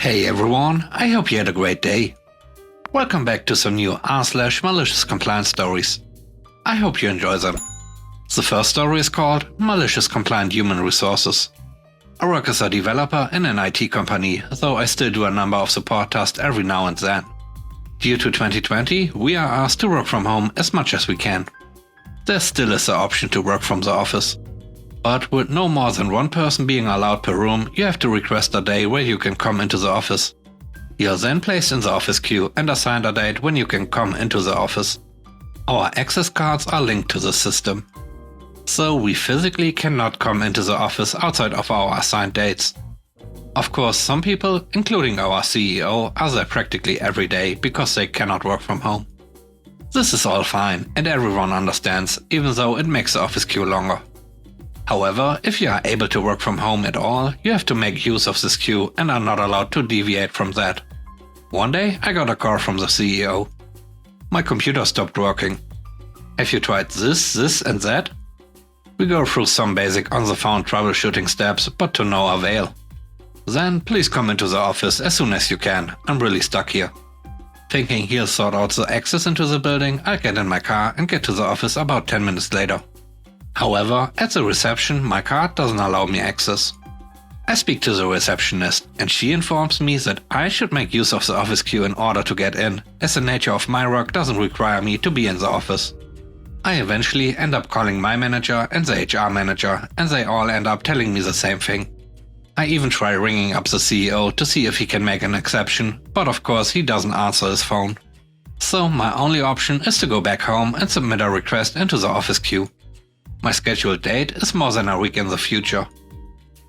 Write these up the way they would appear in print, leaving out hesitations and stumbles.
Hey everyone, I hope you had a great day. Welcome back to some new r/malicious compliance stories. I hope you enjoy them. The first story is called Malicious Compliant Human Resources. I work as a developer in an IT company, though I still do a number of support tasks every now and then. Due to 2020, we are asked to work from home as much as we can. There still is the option to work from the office. But with no more than one person being allowed per room, you have to request a day where you can come into the office. You're then placed in the office queue and assigned a date when you can come into the office. Our access cards are linked to the system. So we physically cannot come into the office outside of our assigned dates. Of course, some people, including our CEO, are there practically every day because they cannot work from home. This is all fine and everyone understands, even though it makes the office queue longer. However, if you are able to work from home at all, you have to make use of this queue and are not allowed to deviate from that. One day I got a call from the CEO. My computer stopped working. Have you tried this and that? We go through some basic on-the-phone troubleshooting steps, but to no avail. Then please come into the office as soon as you can, I'm really stuck here. Thinking he'll sort out the access into the building, I'll get in my car and get to the office about 10 minutes later. However, at the reception my card doesn't allow me access. I speak to the receptionist and she informs me that I should make use of the office queue in order to get in, as the nature of my work doesn't require me to be in the office. I eventually end up calling my manager and the HR manager, and they all end up telling me the same thing. I even try ringing up the CEO to see if he can make an exception, but of course he doesn't answer his phone. So my only option is to go back home and submit a request into the office queue. My scheduled date is more than a week in the future.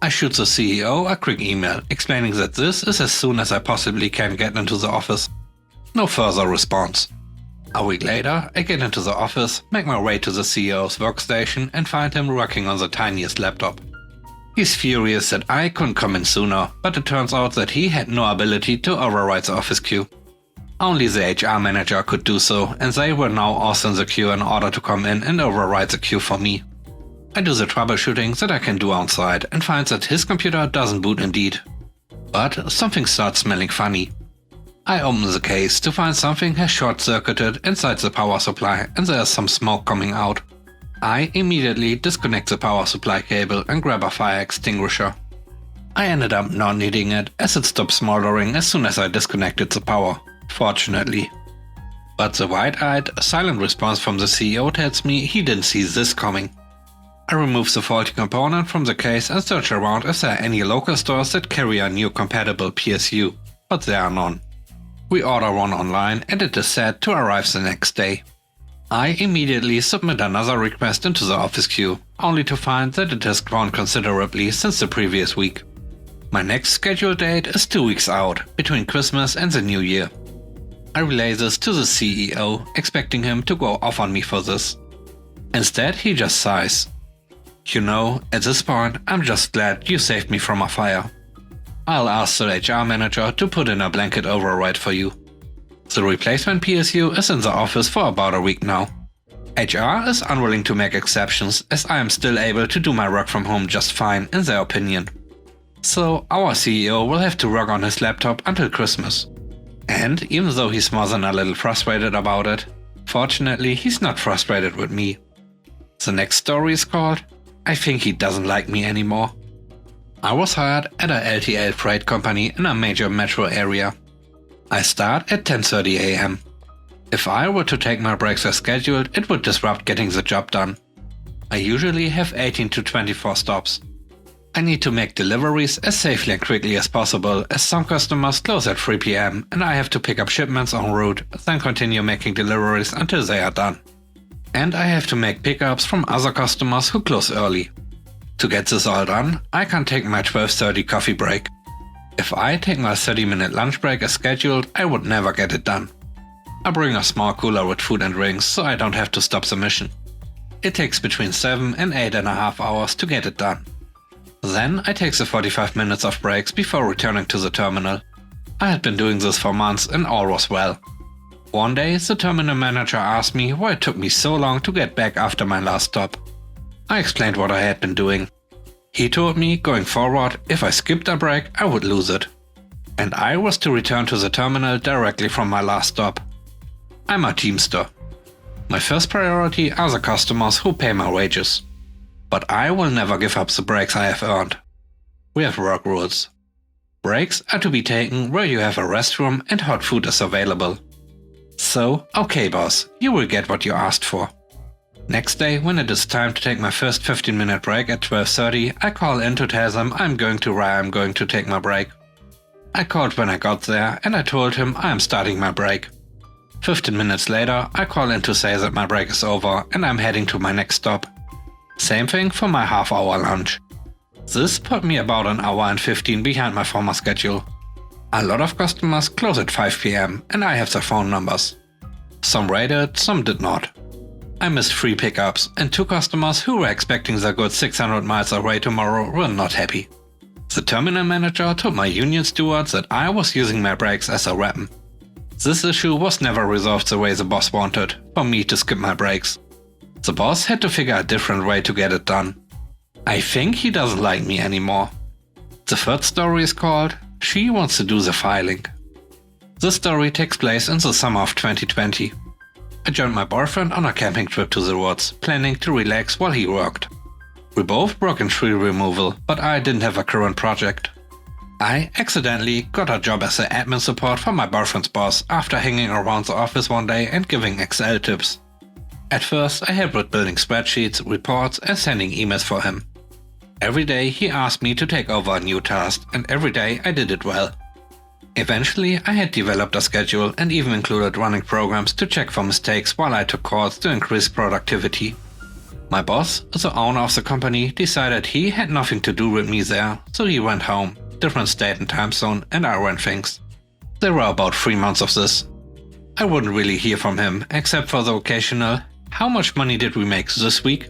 I shoot the CEO a quick email explaining that this is as soon as I possibly can get into the office. No further response. A week later, I get into the office, make my way to the CEO's workstation and find him working on the tiniest laptop. He's furious that I couldn't come in sooner, but it turns out that he had no ability to override the office queue. Only the HR manager could do so, and they were now also in the queue in order to come in and override the queue for me. I do the troubleshooting that I can do on site and find that his computer doesn't boot indeed. But something starts smelling funny. I open the case to find something has short-circuited inside the power supply and there is some smoke coming out. I immediately disconnect the power supply cable and grab a fire extinguisher. I ended up not needing it as it stopped smoldering as soon as I disconnected the power. Fortunately. But the wide-eyed, silent response from the CEO tells me he didn't see this coming. I remove the faulty component from the case and search around if there are any local stores that carry a new compatible PSU, but there are none. We order one online and it is said to arrive the next day. I immediately submit another request into the office queue, only to find that it has grown considerably since the previous week. My next scheduled date is 2 weeks out, between Christmas and the New Year. I relay this to the CEO, expecting him to go off on me for this. Instead, he just sighs. You know, at this point, I'm just glad you saved me from a fire. I'll ask the HR manager to put in a blanket override for you. The replacement PSU is in the office for about a week now. HR is unwilling to make exceptions as I am still able to do my work from home just fine in their opinion. So our CEO will have to work on his laptop until Christmas. And even though he's more than a little frustrated about it, fortunately he's not frustrated with me. The next story is called I Think He Doesn't Like Me Anymore. I was hired at a LTL freight company in a major metro area. I start at 10:30 AM. If I were to take my breaks as scheduled, it would disrupt getting the job done. I usually have 18 to 24 stops. I need to make deliveries as safely and quickly as possible, as some customers close at 3 PM and I have to pick up shipments en route, then continue making deliveries until they are done. And I have to make pickups from other customers who close early. To get this all done, I can take my 12:30 coffee break. If I take my 30-minute lunch break as scheduled, I would never get it done. I bring a small cooler with food and drinks so I don't have to stop the mission. It takes between 7 and 8.5 hours to get it done. Then I take the 45 minutes of breaks before returning to the terminal. I had been doing this for months and all was well. One day the terminal manager asked me why it took me so long to get back after my last stop. I explained what I had been doing. He told me going forward if I skipped a break I would lose it. and I was to return to the terminal directly from my last stop. I'm a Teamster. My first priority are the customers who pay my wages. But I will never give up the breaks I have earned. We have work rules. Breaks are to be taken where you have a restroom and hot food is available. So, okay boss, you will get what you asked for. Next day, when it is time to take my first 15-minute break at 12:30, I call in to tell them I'm going to where I'm going to take my break. I called when I got there and I told him I am starting my break. 15 minutes later, I call in to say that my break is over and I'm heading to my next stop. Same thing for my half-hour lunch. This put me about an hour and 15 behind my former schedule. A lot of customers close at 5 PM and I have their phone numbers. Some rated, some did not. I missed 3 pickups and 2 customers who were expecting their goods 600 miles away tomorrow were not happy. The terminal manager told my union stewards that I was using my breaks as a weapon. This issue was never resolved the way the boss wanted, for me to skip my breaks. The boss had to figure a different way to get it done. I think he doesn't like me anymore. The third story is called She Wants to Do the Filing. This story takes place in the summer of 2020. I joined my boyfriend on a camping trip to the woods, planning to relax while he worked. We both work in tree removal, but I didn't have a current project. I accidentally got a job as an admin support for my boyfriend's boss after hanging around the office one day and giving Excel tips. At first, I helped with building spreadsheets, reports and sending emails for him. Every day he asked me to take over a new task, and every day I did it well. Eventually, I had developed a schedule and even included running programs to check for mistakes while I took calls to increase productivity. My boss, the owner of the company, decided he had nothing to do with me there, so he went home, different state and time zone, and I ran things. There were about 3 months of this. I wouldn't really hear from him, except for the occasional, "How much money did we make this week?"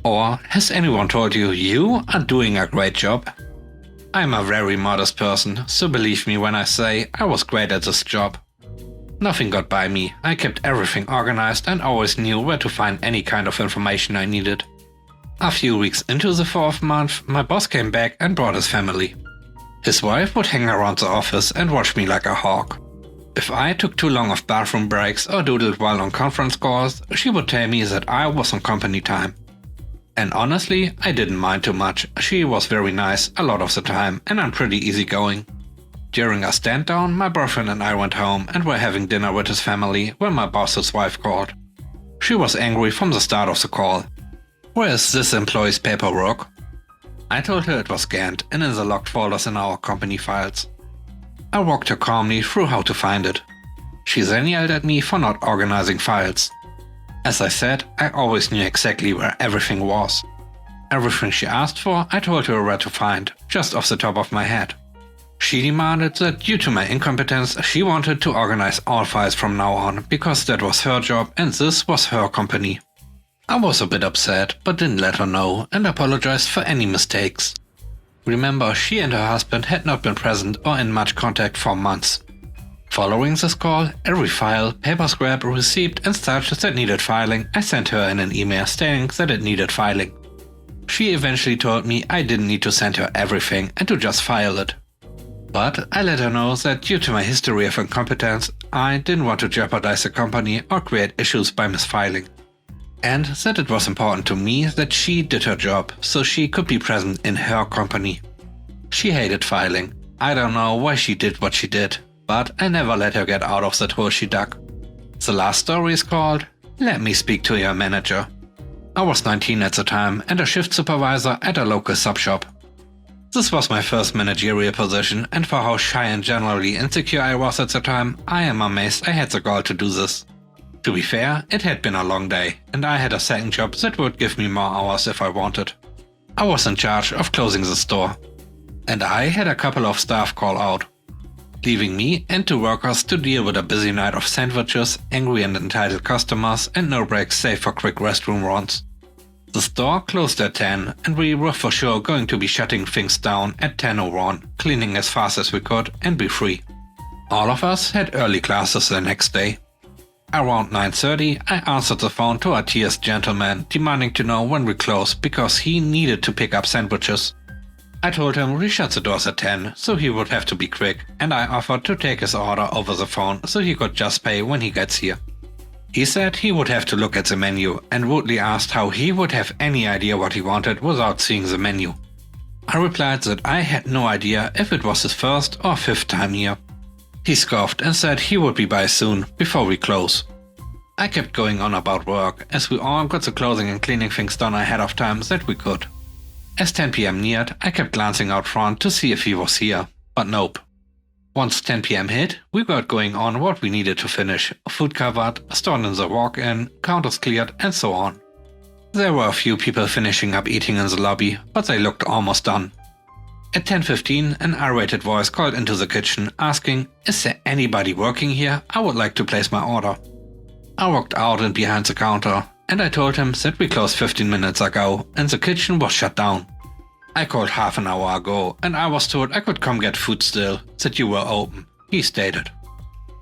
Or, "Has anyone told you you are doing a great job?" I'm a very modest person, so believe me when I say I was great at this job. Nothing got by me, I kept everything organized and always knew where to find any kind of information I needed. A few weeks into the 4th month, my boss came back and brought his family. His wife would hang around the office and watch me like a hawk. If I took too long of bathroom breaks or doodled while on conference calls, she would tell me that I was on company time. And honestly, I didn't mind too much. She was very nice a lot of the time and I'm pretty easygoing. During a stand down, my boyfriend and I went home and were having dinner with his family when my boss's wife called. She was angry from the start of the call. "Where is this employee's paperwork?" I told her it was scanned and in the locked folders in our company files. I walked her calmly through how to find it. She then yelled at me for not organizing files. As I said, I always knew exactly where everything was. Everything she asked for, I told her where to find, just off the top of my head. She demanded that due to my incompetence, she wanted to organize all files from now on, because that was her job and this was her company. I was a bit upset, but didn't let her know and apologized for any mistakes. Remember, she and her husband had not been present or in much contact for months. Following this call, every file, paper scrap, receipt and such that needed filing, I sent her in an email stating that it needed filing. She eventually told me I didn't need to send her everything and to just file it. But I let her know that due to my history of incompetence, I didn't want to jeopardize the company or create issues by misfiling. And that it was important to me that she did her job so she could be present in her company. She hated filing. I don't know why she did what she did, but I never let her get out of that hole she dug. The last story is called Let Me Speak to Your Manager. I was 19 at the time and a shift supervisor at a local sub shop. This was my first managerial position, and for how shy and generally insecure I was at the time, I am amazed I had the gall to do this. To be fair, it had been a long day, and I had a second job that would give me more hours if I wanted. I was in charge of closing the store, and I had a couple of staff call out, leaving me and 2 workers to deal with a busy night of sandwiches, angry and entitled customers, and no breaks save for quick restroom runs. The store closed at 10 and we were for sure going to be shutting things down at 10:01, cleaning as fast as we could and be free. All of us had early classes the next day. Around 9:30 I answered the phone to a TS gentleman demanding to know when we closed because he needed to pick up sandwiches. I told him we shut the doors at 10, so he would have to be quick, and I offered to take his order over the phone so he could just pay when he gets here. He said he would have to look at the menu and rudely asked how he would have any idea what he wanted without seeing the menu. I replied that I had no idea if it was his first or fifth time here. He scoffed and said he would be by soon, before we close. I kept going on about work, as we all got the closing and cleaning things done ahead of time that we could. As 10 PM neared, I kept glancing out front to see if he was here, but nope. Once 10 PM hit, we got going on what we needed to finish: food covered, stored in the walk-in, counters cleared, and so on. There were a few people finishing up eating in the lobby, but they looked almost done. At 10:15, an irritated voice called into the kitchen asking, "Is there anybody working here? I would like to place my order." I walked out and behind the counter, and I told him that we closed 15 minutes ago and the kitchen was shut down. I called half an hour ago and I was told I could come get food still, that you were open, he stated.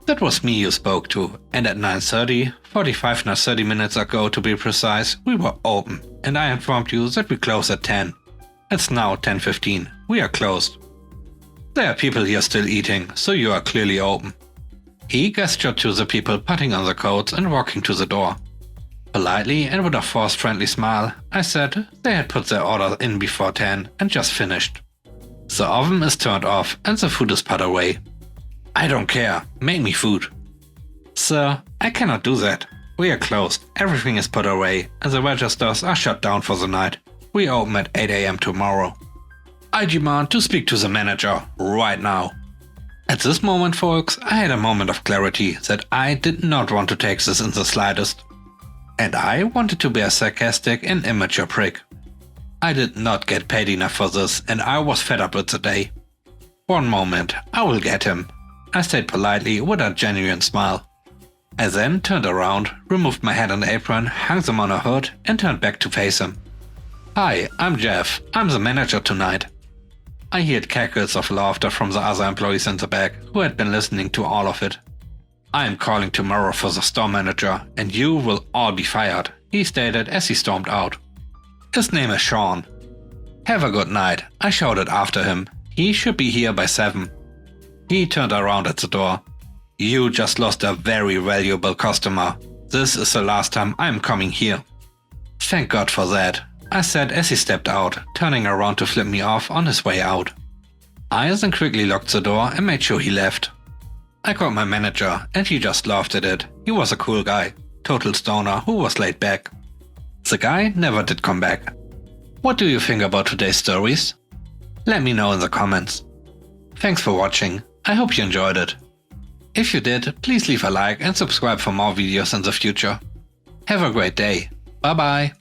That was me you spoke to, and at 9:30, 45 not 30 minutes ago to be precise, we were open, and I informed you that we close at 10. It's now 10:15, we are closed. There are people here still eating, so you are clearly open. He gestured to the people putting on the coats and walking to the door. Politely and with a forced friendly smile, I said they had put their order in before 10 and just finished. The oven is turned off and the food is put away. I don't care, make me food. Sir, I cannot do that. We are closed, everything is put away, and the registers are shut down for the night. We open at 8 AM tomorrow. I demand to speak to the manager right now. At this moment, folks, I had a moment of clarity that I did not want to take this in the slightest. And I wanted to be a sarcastic and immature prick. I did not get paid enough for this and I was fed up with the day. One moment, I will get him, I said politely with a genuine smile. I then turned around, removed my hat and apron, hung them on a hood and turned back to face him. Hi, I'm Jeff. I'm the manager tonight. I heard cackles of laughter from the other employees in the back who had been listening to all of it. I am calling tomorrow for the store manager and you will all be fired, he stated as he stormed out. His name is Sean. Have a good night, I shouted after him. He should be here by 7. He turned around at the door. You just lost a very valuable customer. This is the last time I'm coming here. Thank God for that, I said as he stepped out, turning around to flip me off on his way out. I then quickly locked the door and made sure he left. I called my manager and he just laughed at it. He was a cool guy, total stoner who was laid back. The guy never did come back. What do you think about today's stories? Let me know in the comments. Thanks for watching, I hope you enjoyed it. If you did, please leave a like and subscribe for more videos in the future. Have a great day, bye bye.